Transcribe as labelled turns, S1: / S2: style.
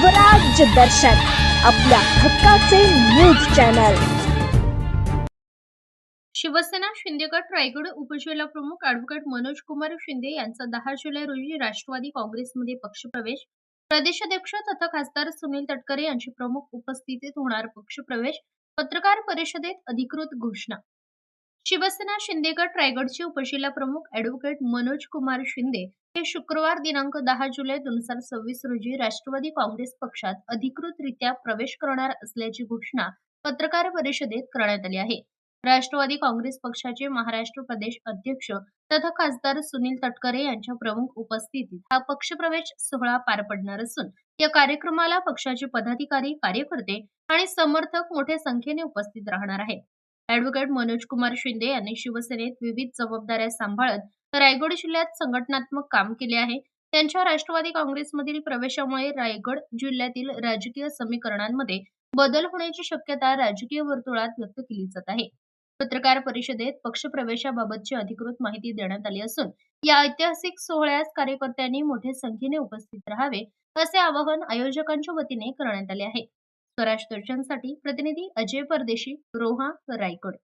S1: स्वराज्य दर्शन आपल्या हक्काचे न्यूज चॅनल।
S2: शिवसेना शिंदे गट रायगड उपजिल्हा प्रमुख ॲडव्होकेट मनोज कुमार शिंदे यांचा 10 जुलै रोजी राष्ट्रवादी काँग्रेसमध्ये पक्षप्रवेश। प्रदेशाध्यक्ष तथा खासदार सुनील तटकरे यांची प्रमुख उपस्थितीत होणार पक्षप्रवेश। पत्रकार परिषदेत अधिकृत घोषणा। शिवसेना शिंदे गट रायगडचे उपजिल्हा प्रमुख ॲडव्होकेट मनोज कुमार शिंदे हे शुक्रवार दिनांक 10 जुलै 2026 रोजी राष्ट्रवादी काँग्रेस पक्षात अधिकृतरित्या प्रवेश करणार असल्याची घोषणा पत्रकार परिषदेत करण्यात आली आहे। राष्ट्रवादी काँग्रेस पक्षाचे महाराष्ट्र प्रदेश अध्यक्ष तथा खासदार सुनील तटकरे यांच्या प्रमुख उपस्थितीत हा पक्षप्रवेश सोहळा पार पडणार असून या कार्यक्रमाला पक्षाचे पदाधिकारी, कार्यकर्ते आणि समर्थक मोठ्या संख्येने उपस्थित राहणार आहेत। ॲडव्होकेट मनोज कुमार शिंदे यांनी शिवसेनेत विविध जबाबदाऱ्या सांभाळत रायगड जिल्ह्यात संघटनात्मक काम केले आहे। त्यांच्या राष्ट्रवादी काँग्रेसमधील प्रवेशामुळे रायगड जिल्ह्यातील राजकीय समीकरणांमध्ये बदल होण्याची शक्यता राजकीय वर्तुळात व्यक्त केली जात आहे। पत्रकार परिषदेत पक्षप्रवेशाबाबतची अधिकृत माहिती देण्यात आली असून या ऐतिहासिक सोहळ्यास कार्यकर्त्यांनी मोठ्या संख्येने उपस्थित राहावे असे आवाहन आयोजकांच्या वतीने करण्यात आले आहे। स्वराज दर्शनसाठी प्रतिनिधी अजय परदेशी, रोहा, रायगड।